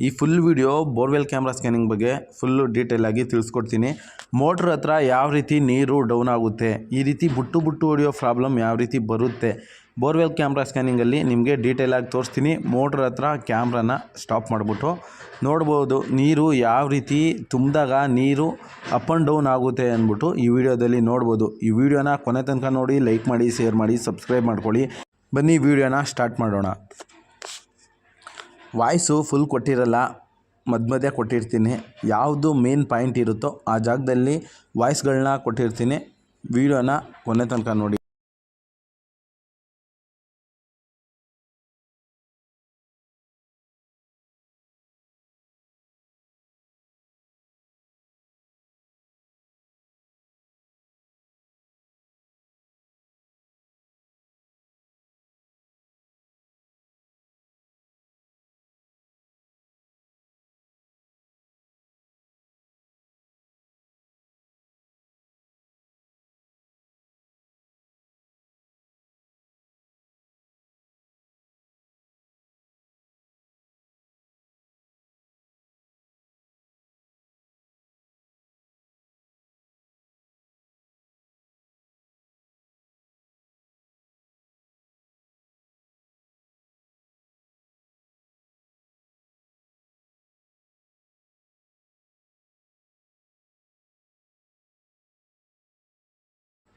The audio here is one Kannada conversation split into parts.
ಈ full video borewell camera scanning ಬಗ್ಗೆ ಫುಲ್ಲು ಡೀಟೇಲ್ ಆಗಿ ತಿಳಿಸ್ಕೊಡ್ತೀನಿ. ಮೋಟ್ರ್ ಹತ್ರ ಯಾವ ರೀತಿ ನೀರು ಡೌನ್ ಆಗುತ್ತೆ, ಈ ರೀತಿ ಬುಟ್ಟು ಹೊಡೆಯೋ ಪ್ರಾಬ್ಲಮ್ ಯಾವ ರೀತಿ ಬರುತ್ತೆ, ಬೋರ್ವೆಲ್ ಕ್ಯಾಮ್ರಾ ಸ್ಕ್ಯಾನಿಂಗಲ್ಲಿ ನಿಮಗೆ ಡೀಟೇಲಾಗಿ ತೋರಿಸ್ತೀನಿ. ಮೋಟ್ರ್ ಹತ್ರ ಕ್ಯಾಮ್ರಾನ ಸ್ಟಾಪ್ ಮಾಡಿಬಿಟ್ಟು ನೋಡ್ಬೋದು ನೀರು ಯಾವ ರೀತಿ ತುಂಬಿದಾಗ ನೀರು ಅಪ್ ಆ್ಯಂಡ್ ಡೌನ್ ಆಗುತ್ತೆ ಅಂದ್ಬಿಟ್ಟು ಈ ವಿಡಿಯೋದಲ್ಲಿ ನೋಡ್ಬೋದು. ಈ ವಿಡಿಯೋನ ಕೊನೆ ತನಕ ನೋಡಿ, ಲೈಕ್ ಮಾಡಿ, ಶೇರ್ ಮಾಡಿ, ಸಬ್ಸ್ಕ್ರೈಬ್ ಮಾಡ್ಕೊಳ್ಳಿ. ಬನ್ನಿ ವಿಡಿಯೋನ ಸ್ಟಾರ್ಟ್ ಮಾಡೋಣ. ವಾಯ್ಸು ಫುಲ್ ಕೊಟ್ಟಿರಲ್ಲ, ಮಧ್ಯ ಕೊಟ್ಟಿರ್ತೀನಿ. ಯಾವುದು ಮೇನ್ ಪಾಯಿಂಟ್ ಇರುತ್ತೋ ಆ ಜಾಗದಲ್ಲಿ ವಾಯ್ಸ್ಗಳನ್ನ ಕೊಟ್ಟಿರ್ತೀನಿ. ವಿಡಿಯೋನ ಕೊನೆ ತನಕ ನೋಡಿ.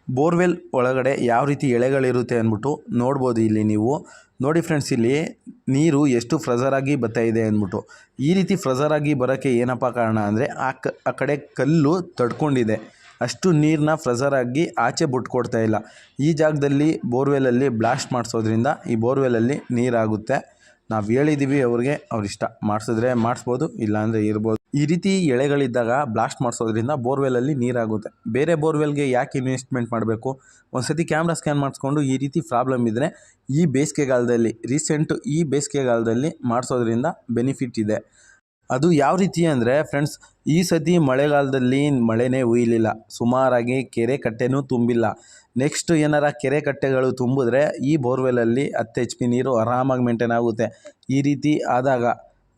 ಬೋರ್ವೆಲ್ ಒಳಗಡೆ ಯಾವ ರೀತಿ ಎಳೆಗಳಿರುತ್ತೆ ಅಂದ್ಬಿಟ್ಟು ನೋಡ್ಬೋದು. ಇಲ್ಲಿ ನೀವು ನೋಡಿ ಫ್ರೆಂಡ್ಸ್, ಇಲ್ಲಿ ನೀರು ಎಷ್ಟು ಫ್ರೆಜರಾಗಿ ಬರ್ತಾ ಇದೆ ಅಂದ್ಬಿಟ್ಟು. ಈ ರೀತಿ ಫ್ರೆಜರಾಗಿ ಬರೋಕ್ಕೆ ಏನಪ್ಪ ಕಾರಣ ಅಂದರೆ ಆ ಕಡೆ ಕಲ್ಲು ತಡ್ಕೊಂಡಿದೆ, ಅಷ್ಟು ನೀರನ್ನ ಫ್ರೆಜರಾಗಿ ಆಚೆ ಬಿಟ್ಕೊಡ್ತಾ ಇಲ್ಲ. ಈ ಜಾಗದಲ್ಲಿ ಬೋರ್ವೆಲಲ್ಲಿ ಬ್ಲಾಸ್ಟ್ ಮಾಡಿಸೋದ್ರಿಂದ ಈ ಬೋರ್ವೆಲಲ್ಲಿ ನೀರಾಗುತ್ತೆ. ನಾವು ಹೇಳಿದ್ದೀವಿ ಅವ್ರಿಗೆ, ಇಷ್ಟ ಮಾಡಿಸಿದ್ರೆ ಮಾಡಿಸ್ಬೋದು, ಇಲ್ಲಾಂದರೆ ಇರ್ಬೋದು. ಈ ರೀತಿ ಎಳೆಗಳಿದ್ದಾಗ ಬ್ಲಾಸ್ಟ್ ಮಾಡಿಸೋದ್ರಿಂದ ಬೋರ್ವೆಲಲ್ಲಿ ನೀರಾಗುತ್ತೆ. ಬೇರೆ ಬೋರ್ವೆಲ್ಗೆ ಯಾಕೆ ಇನ್ವೆಸ್ಟ್ಮೆಂಟ್ ಮಾಡಬೇಕು? ಒಂದು ಸತಿ ಕ್ಯಾಮ್ರಾ ಸ್ಕ್ಯಾನ್ ಮಾಡಿಸ್ಕೊಂಡು ಈ ರೀತಿ ಪ್ರಾಬ್ಲಮ್ ಇದ್ದರೆ ಈ ಬೇಸಿಗೆಗಾಲದಲ್ಲಿ ಈ ಬೇಸಿಗೆಗಾಲದಲ್ಲಿ ಮಾಡಿಸೋದ್ರಿಂದ ಬೆನಿಫಿಟ್ ಇದೆ. ಅದು ಯಾವ ರೀತಿ ಅಂದರೆ ಫ್ರೆಂಡ್ಸ್, ಈ ಸತಿ ಮಳೆಗಾಲದಲ್ಲಿ ಮಳೆನೇ ಹುಯ್ಯಲಿಲ್ಲ, ಸುಮಾರಾಗಿ ಕೆರೆ ಕಟ್ಟೆನೂ ತುಂಬಿಲ್ಲ. ನೆಕ್ಸ್ಟ್ ಏನಾರ ಕೆರೆ ಕಟ್ಟೆಗಳು ತುಂಬಿದ್ರೆ ಈ ಬೋರ್ವೆಲಲ್ಲಿ 10 HP ನೀರು ಆರಾಮಾಗಿ ಮೇಂಟೈನ್ ಆಗುತ್ತೆ. ಈ ರೀತಿ ಆದಾಗ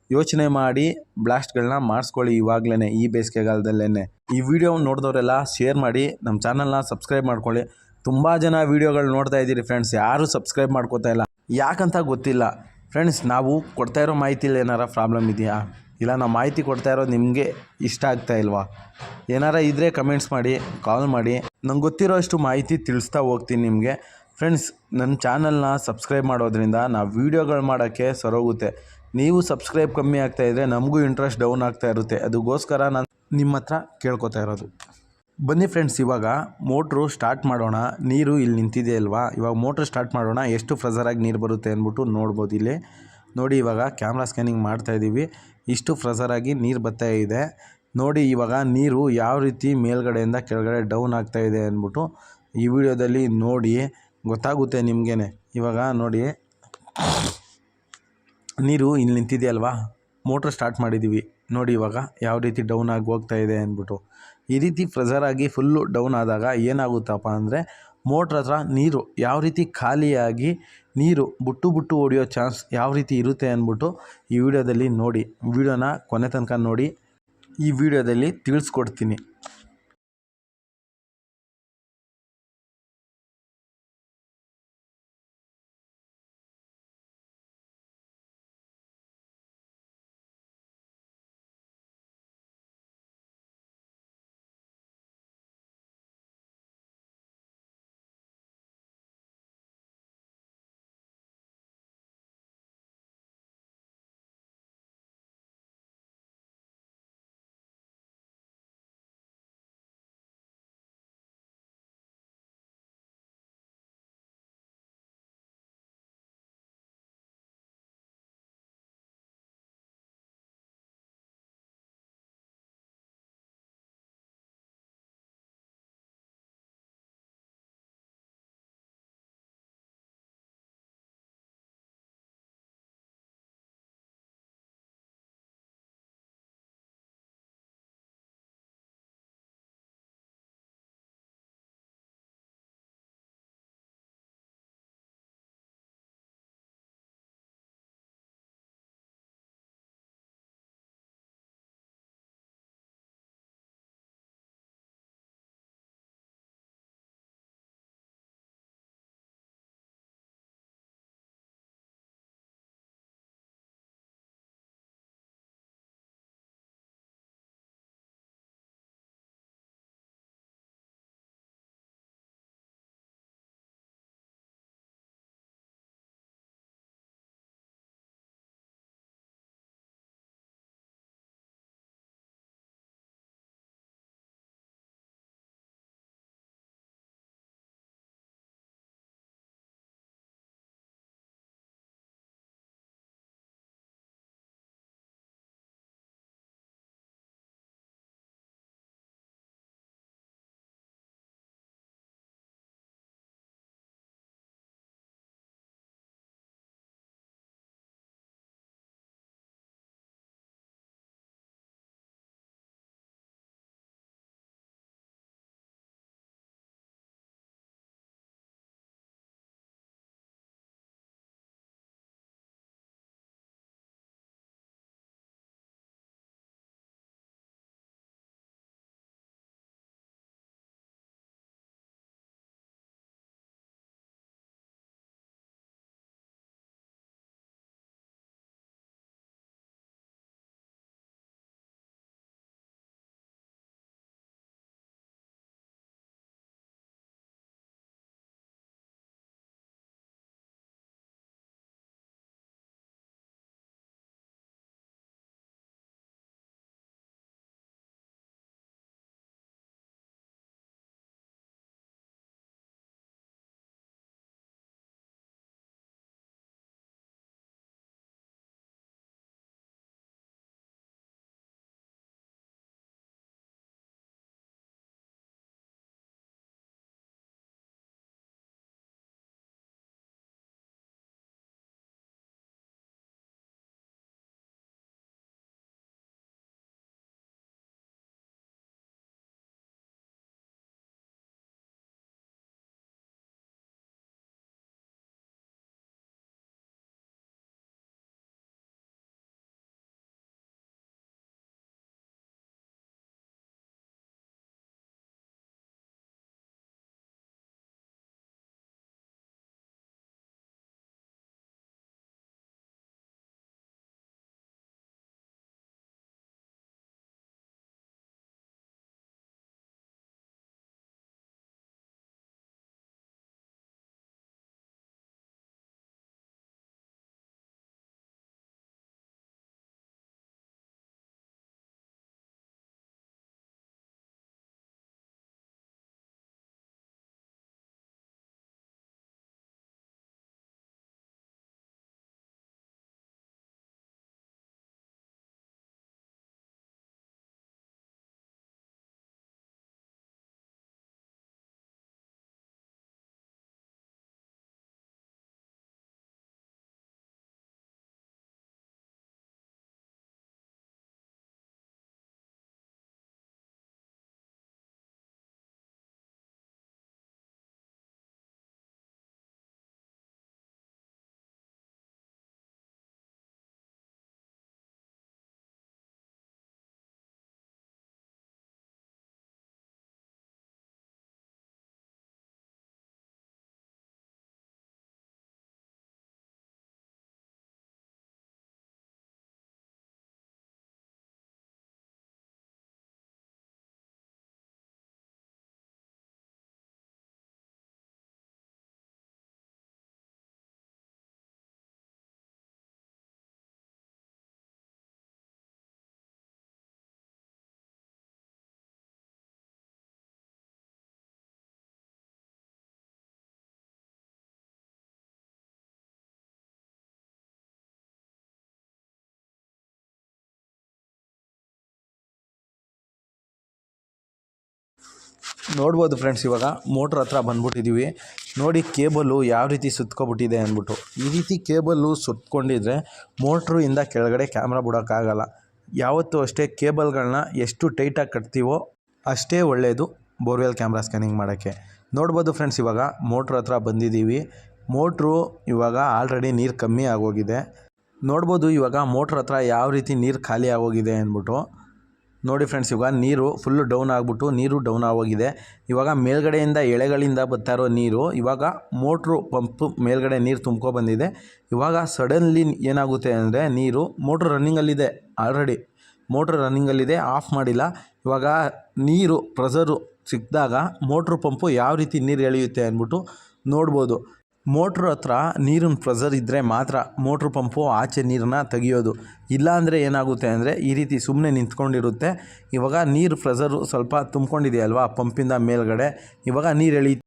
ಯೋಚನೆ ಮಾಡಿ ಬ್ಲಾಸ್ಟ್ಗಳನ್ನ ಮಾಡಿಸ್ಕೊಳ್ಳಿ ಇವಾಗಲೇ, ಈ ಬೇಸಿಗೆಗಾಲದಲ್ಲೇ. ಈ ವಿಡಿಯೋ ನೋಡಿದವರೆಲ್ಲ ಶೇರ್ ಮಾಡಿ, ನಮ್ಮ ಚಾನಲ್ನ ಸಬ್ಸ್ಕ್ರೈಬ್ ಮಾಡ್ಕೊಳ್ಳಿ. ತುಂಬ ಜನ ವೀಡಿಯೋಗಳು ನೋಡ್ತಾ ಇದ್ದೀರಿ ಫ್ರೆಂಡ್ಸ್, ಯಾರೂ ಸಬ್ಸ್ಕ್ರೈಬ್ ಮಾಡ್ಕೋತಾ ಇಲ್ಲ. ಯಾಕಂತ ಗೊತ್ತಿಲ್ಲ ಫ್ರೆಂಡ್ಸ್. ನಾವು ಕೊಡ್ತಾ ಇರೋ ಮಾಹಿತಿಲಿ ಏನಾರ ಪ್ರಾಬ್ಲಮ್ ಇದೆಯಾ, ಇಲ್ಲ ನಾವು ಮಾಹಿತಿ ಕೊಡ್ತಾ ಇರೋದು ನಿಮಗೆ ಇಷ್ಟ ಆಗ್ತಾ ಇಲ್ವಾ? ಏನಾರ ಇದ್ದರೆ ಕಮೆಂಟ್ಸ್ ಮಾಡಿ, ಕಾಲ್ ಮಾಡಿ, ನಂಗೆ ಗೊತ್ತಿರೋ ಅಷ್ಟು ಮಾಹಿತಿ ತಿಳಿಸ್ತಾ ಹೋಗ್ತೀನಿ ನಿಮಗೆ. ಫ್ರೆಂಡ್ಸ್, ನನ್ನ ಚಾನಲ್ನ ಸಬ್ಸ್ಕ್ರೈಬ್ ಮಾಡೋದ್ರಿಂದ ನಾವು ವೀಡಿಯೋಗಳು ಮಾಡೋಕ್ಕೆ ಸರೋಗುತ್ತೆ. ನೀವು ಸಬ್ಸ್ಕ್ರೈಬ್ ಕಮ್ಮಿ ಆಗ್ತಾಯಿದ್ರೆ ನಮಗೂ ಇಂಟ್ರೆಸ್ಟ್ ಡೌನ್ ಆಗ್ತಾ ಇರುತ್ತೆ. ಅದಕ್ಕೋಸ್ಕರ ನಾನು ನಿಮ್ಮ ಹತ್ರ ಕೇಳ್ಕೊತಾ ಇರೋದು. ಬನ್ನಿ ಫ್ರೆಂಡ್ಸ್, ಇವಾಗ ಮೋಟ್ರು ಸ್ಟಾರ್ಟ್ ಮಾಡೋಣ. ನೀರು ಇಲ್ಲಿ ನಿಂತಿದೆ ಅಲ್ವಾ, ಇವಾಗ ಮೋಟ್ರ್ ಸ್ಟಾರ್ಟ್ ಮಾಡೋಣ. ಎಷ್ಟು ಫ್ರೆಜರಾಗಿ ನೀರು ಬರುತ್ತೆ ಅಂದ್ಬಿಟ್ಟು ನೋಡ್ಬೋದು. ಇಲ್ಲಿ ನೋಡಿ, ಇವಾಗ ಕ್ಯಾಮ್ರಾ ಸ್ಕ್ಯಾನಿಂಗ್ ಮಾಡ್ತಾಯಿದ್ದೀವಿ. ಇಷ್ಟು ಫ್ರೆಜರಾಗಿ ನೀರು ಬರ್ತಾ ಇದೆ ನೋಡಿ. ಇವಾಗ ನೀರು ಯಾವ ರೀತಿ ಮೇಲ್ಗಡೆಯಿಂದ ಕೆಳಗಡೆ ಡೌನ್ ಆಗ್ತಾ ಇದೆ ಅಂದ್ಬಿಟ್ಟು ಈ ವಿಡಿಯೋದಲ್ಲಿ ನೋಡಿ ಗೊತ್ತಾಗುತ್ತೆ ನಿಮಗೇ. ಇವಾಗ ನೋಡಿ, ನೀರು ಇಲ್ಲಿ ನಿಂತಿದೆಯಲ್ವಾ, ಮೋಟ್ರ್ ಸ್ಟಾರ್ಟ್ ಮಾಡಿದ್ದೀವಿ ನೋಡಿ. ಇವಾಗ ಯಾವ ರೀತಿ ಡೌನ್ ಆಗಿ ಹೋಗ್ತಾ ಇದೆ ಅಂದ್ಬಿಟ್ಟು. ಈ ರೀತಿ ಫ್ರೆಜರಾಗಿ ಫುಲ್ಲು ಡೌನ್ ಆದಾಗ ಏನಾಗುತ್ತಪ್ಪ ಅಂದರೆ ಮೋಟ್ರ್ ಹತ್ರ ನೀರು ಯಾವ ರೀತಿ ಖಾಲಿಯಾಗಿ ನೀರು ಬುಟ್ಟು ಹೊಡೆಯೋ ಚಾನ್ಸ್ ಯಾವ ರೀತಿ ಇರುತ್ತೆ ಅಂದ್ಬಿಟ್ಟು ಈ ವಿಡಿಯೋದಲ್ಲಿ ನೋಡಿ. ವಿಡಿಯೋನ ಕೊನೆ ತನಕ ನೋಡಿ, ಈ ವಿಡಿಯೋದಲ್ಲಿ ತಿಳಿಸ್ಕೊಡ್ತೀನಿ. ನೋಡ್ಬೋದು ಫ್ರೆಂಡ್ಸ್, ಇವಾಗ ಮೋಟ್ರ್ ಹತ್ರ ಬಂದ್ಬಿಟ್ಟಿದ್ದೀವಿ. ನೋಡಿ ಕೇಬಲ್ಲು ಯಾವ ರೀತಿ ಸುತ್ಕೊಬಿಟ್ಟಿದೆ ಅಂದ್ಬಿಟ್ಟು. ಈ ರೀತಿ ಕೇಬಲ್ಲು ಸುತ್ಕೊಂಡಿದ್ರೆ ಮೋಟ್ರು ಇಂದ ಕೆಳಗಡೆ ಕ್ಯಾಮ್ರಾ ಬಿಡೋಕ್ಕಾಗಲ್ಲ. ಯಾವತ್ತೂ ಅಷ್ಟೇ ಕೇಬಲ್ಗಳನ್ನ ಎಷ್ಟು ಟೈಟಾಗಿ ಕಟ್ತೀವೋ ಅಷ್ಟೇ ಒಳ್ಳೆಯದು ಬೋರ್ವೆಲ್ ಕ್ಯಾಮ್ರಾ ಸ್ಕ್ಯಾನಿಂಗ್ ಮಾಡೋಕ್ಕೆ. ನೋಡ್ಬೋದು ಫ್ರೆಂಡ್ಸ್, ಇವಾಗ ಮೋಟ್ರ್ ಹತ್ರ ಬಂದಿದ್ದೀವಿ. ಮೋಟ್ರು ಇವಾಗ ಆಲ್ರೆಡಿ ನೀರು ಕಮ್ಮಿ ಆಗೋಗಿದೆ. ನೋಡ್ಬೋದು ಇವಾಗ ಮೋಟ್ರ್ ಹತ್ರ ಯಾವ ರೀತಿ ನೀರು ಖಾಲಿ ಆಗೋಗಿದೆ ಅಂದ್ಬಿಟ್ಟು. ನೋಡಿ ಫ್ರೆಂಡ್ಸ್, ಇವಾಗ ನೀರು ಫುಲ್ಲು ಡೌನ್ ಆಗಿಬಿಟ್ಟು ನೀರು ಡೌನ್ ಆಗೋಗಿದೆ. ಇವಾಗ ಮೇಲ್ಗಡೆಯಿಂದ ಎಳೆಗಳಿಂದ ಬರ್ತಾ ಇರೋ ನೀರು ಇವಾಗ ಮೋಟ್ರು ಪಂಪು ಮೇಲ್ಗಡೆ ನೀರು ತುಂಬ್ಕೊಬಂದಿದೆ. ಇವಾಗ ಸಡನ್ಲಿ ಏನಾಗುತ್ತೆ ಅಂದರೆ ನೀರು ಮೋಟ್ರ್ ರನ್ನಿಂಗಲ್ಲಿದೆ, ಆಲ್ರೆಡಿ ಮೋಟ್ರ್ ರನ್ನಿಂಗಲ್ಲಿದೆ, ಆಫ್ ಮಾಡಿಲ್ಲ. ಇವಾಗ ನೀರು ಪ್ರೆಷರು ಸಿಕ್ಕಿದಾಗ ಮೋಟ್ರು ಪಂಪು ಯಾವ ರೀತಿ ನೀರು ಎಳೆಯುತ್ತೆ ಅಂದ್ಬಿಟ್ಟು ನೋಡ್ಬೋದು. ಮೋಟ್ರ್ ಹತ್ರ ನೀರಿನ ಪ್ರೆಷರ್ ಇದ್ದರೆ ಮಾತ್ರ ಮೋಟ್ರ್ ಪಂಪು ಆಚೆ ನೀರನ್ನ ತೆಗಿಯೋದು. ಇಲ್ಲಾಂದರೆ ಏನಾಗುತ್ತೆ ಅಂದರೆ ಈ ರೀತಿ ಸುಮ್ಮನೆ ನಿಂತ್ಕೊಂಡಿರುತ್ತೆ. ಇವಾಗ ನೀರು ಪ್ರೆಷರು ಸ್ವಲ್ಪ ತುಂಬ್ಕೊಂಡಿದೆಯಲ್ವಾ ಪಂಪಿಂದ ಮೇಲ್ಗಡೆ, ಇವಾಗ ನೀರು